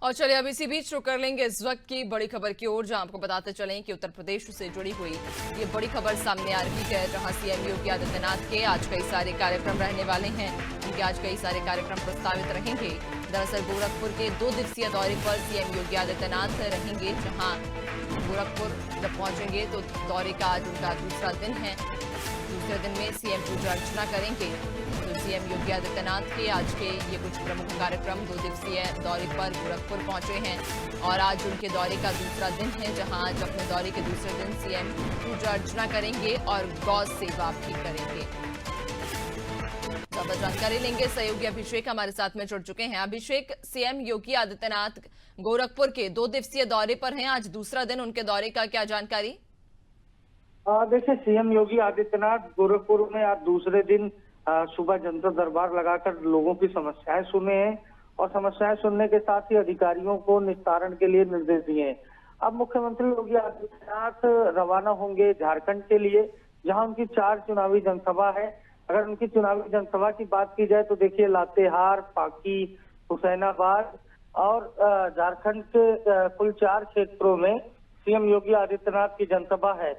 और चलिए अब इसी बीच रुक कर लेंगे इस वक्त की बड़ी खबर की ओर, जहां आपको बताते चलें कि उत्तर प्रदेश से जुड़ी हुई ये बड़ी खबर सामने आ रही है, जहां सीएम योगी आदित्यनाथ के आज कई सारे कार्यक्रम रहने वाले हैं। उनके आज कई सारे कार्यक्रम प्रस्तावित रहेंगे। दरअसल गोरखपुर के 2 दिवसीय दौरे पर सीएम योगी आदित्यनाथ रहेंगे, जहां गोरखपुर जब पहुंचेंगे तो दौरे का आज उनका दूसरा दिन है। दूसरे दिन में सीएम पूजा अर्चना करेंगे। तो सीएम योगी आदित्यनाथ के आज के ये कुछ प्रमुख कार्यक्रम 2 दिवसीय दौरे पर गोरखपुर पहुंचे हैं और आज उनके दौरे का दूसरा दिन है, जहां आज अपने दौरे के दूसरे दिन सीएम पूजा अर्चना करेंगे और गौ सेवा भी करेंगे। ज्यादा जानकारी लेंगे, सहयोगी अभिषेक हमारे साथ में जुड़ चुके हैं। अभिषेक, सीएम योगी आदित्यनाथ गोरखपुर के 2 दिवसीय दौरे पर हैं, आज दूसरा दिन उनके दौरे का, क्या जानकारी? देखिए, सीएम योगी आदित्यनाथ गोरखपुर में आज दूसरे दिन सुबह जनता दरबार लगाकर लोगों की समस्याएं सुने हैं और समस्याएं सुनने के साथ ही अधिकारियों को निस्तारण के लिए निर्देश दिए हैं। अब मुख्यमंत्री योगी आदित्यनाथ रवाना होंगे झारखंड के लिए, जहां उनकी 4 चुनावी जनसभा है। अगर उनकी चुनावी जनसभा की बात की जाए तो देखिए, लातेहार, पाकी, हुसैनाबाद और झारखंड के कुल 4 क्षेत्रों में सीएम योगी आदित्यनाथ की जनसभा है।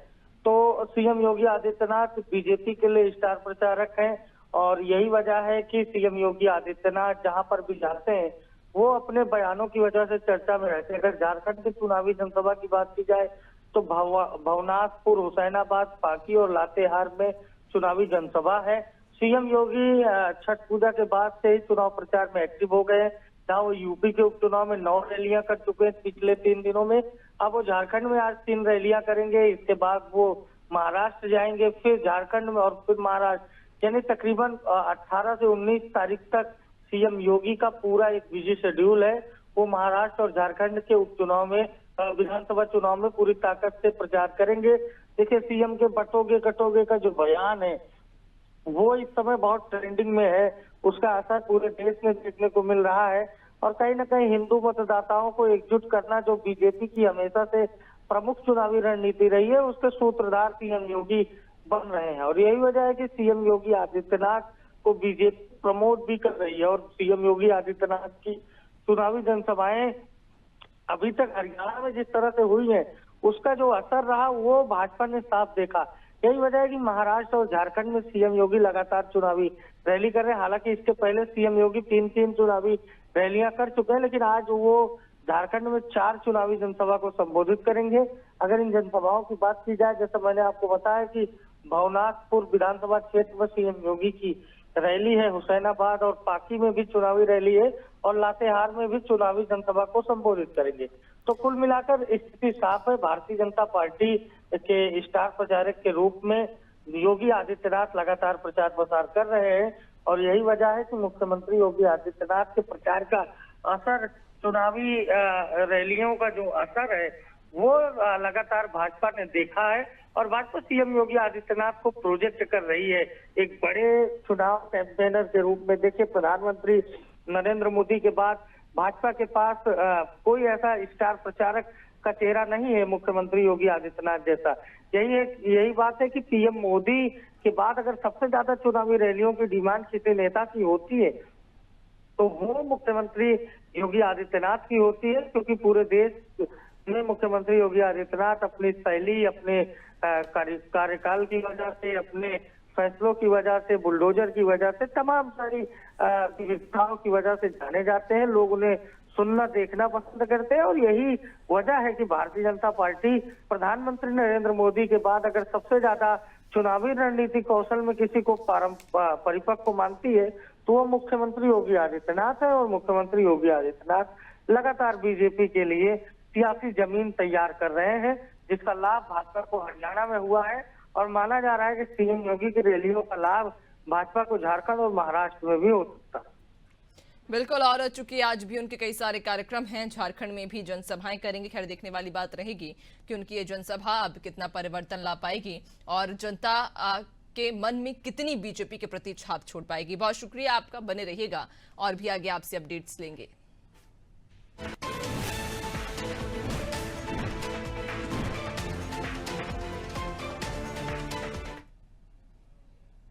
तो सीएम योगी आदित्यनाथ बीजेपी के लिए स्टार प्रचारक हैं और यही वजह है कि सीएम योगी आदित्यनाथ जहां पर भी जाते हैं वो अपने बयानों की वजह से चर्चा में रहते हैं। अगर झारखंड की चुनावी जनसभा की बात की जाए तो भवनाथपुर, हुसैनाबाद, पाकी और लातेहार में चुनावी जनसभा है। सीएम योगी छठ पूजा के बाद से ही चुनाव प्रचार में एक्टिव हो गए हैं, जहाँ वो यूपी के उपचुनाव में 9 रैलियां कर चुके हैं पिछले 3 दिनों में। अब वो झारखंड में आज 3 रैलियां करेंगे, इसके बाद वो महाराष्ट्र जाएंगे, फिर झारखंड में और फिर महाराष्ट्र, यानी तकरीबन 18 से 19 तारीख तक सीएम योगी का पूरा एक बिजी शेड्यूल है। वो महाराष्ट्र और झारखंड के उपचुनाव में, विधानसभा चुनाव में पूरी ताकत से प्रचार करेंगे। देखिए, सीएम के बटोगे कटोगे का जो बयान है वो इस समय बहुत ट्रेंडिंग में है, उसका असर पूरे देश में देखने को मिल रहा है और कहीं ना कहीं हिंदू मतदाताओं को एकजुट करना, जो बीजेपी की हमेशा से प्रमुख चुनावी रणनीति रही है, उसके सूत्रधार सीएम योगी बन रहे हैं। और यही वजह है कि सीएम योगी आदित्यनाथ को बीजेपी प्रमोट भी कर रही है और सीएम योगी आदित्यनाथ की चुनावी जनसभाएं अभी तक हरियाणा में जिस तरह से हुई है उसका जो असर रहा वो भाजपा ने साफ देखा। यही वजह है कि महाराष्ट्र और झारखंड में सीएम योगी लगातार चुनावी रैली कर रहे हैं। हालांकि इसके पहले सीएम योगी 3 चुनावी रैलियां कर चुके हैं, लेकिन आज वो झारखंड में 4 चुनावी जनसभा को संबोधित करेंगे। अगर इन जनसभाओं की बात की जाए, जैसे मैंने आपको बताया कि भवनाथपुर विधानसभा क्षेत्र में सीएम योगी की रैली है, हुसैनाबाद और पाकी में भी चुनावी रैली है और लातेहार में भी चुनावी जनसभा को संबोधित करेंगे। तो कुल मिलाकर स्थिति साफ है। भारतीय जनता पार्टी के स्टार प्रचारक के रूप में योगी आदित्यनाथ लगातार प्रचार प्रसार कर रहे हैं और यही वजह है कि मुख्यमंत्री योगी आदित्यनाथ के प्रचार का असर, चुनावी रैलियों का जो असर है वो लगातार भाजपा ने देखा है और भाजपा सीएम योगी आदित्यनाथ को प्रोजेक्ट कर रही है एक बड़े चुनाव कैंपेनर के रूप में। देखिए, प्रधानमंत्री नरेंद्र मोदी के बाद भाजपा के पास कोई ऐसा स्टार प्रचारक का चेहरा नहीं है मुख्यमंत्री योगी आदित्यनाथ जैसा। यही बात है कि पीएम मोदी के बाद अगर सबसे ज्यादा चुनावी रैलियों की डिमांड किसी नेता की होती है तो वो मुख्यमंत्री योगी आदित्यनाथ की होती है, क्योंकि पूरे देश में मुख्यमंत्री योगी आदित्यनाथ अपनी शैली, अपने कार्यकाल की वजह से, अपने फैसलों की वजह से, बुलडोजर की वजह से, तमाम सारी विविधताओं की वजह से जाने जाते हैं। लोग उन्हें सुनना देखना पसंद करते हैं और यही वजह है कि भारतीय जनता पार्टी प्रधानमंत्री नरेंद्र मोदी के बाद अगर सबसे ज्यादा चुनावी रणनीति कौशल में किसी को परिपक्व मानती है तो वो मुख्यमंत्री योगी आदित्यनाथ है। और मुख्यमंत्री योगी आदित्यनाथ लगातार बीजेपी के लिए सियासी जमीन तैयार कर रहे हैं, जिसका लाभ भाजपा को हरियाणा में हुआ है और माना जा रहा है कि सीएम योगी की रैलियों का लाभ भाजपा को झारखंड और महाराष्ट्र में भी हो सकता है। बिल्कुल, और चूंकि आज भी उनके कई सारे कार्यक्रम हैं, झारखंड में भी जनसभाएं करेंगे। खैर, देखने वाली बात रहेगी कि उनकी ये जनसभा अब कितना परिवर्तन ला पाएगी और जनता के मन में कितनी बीजेपी के प्रति छाप छोड़ पाएगी। बहुत शुक्रिया आपका, बने रहिएगा और भी आगे आपसे अपडेट्स लेंगे।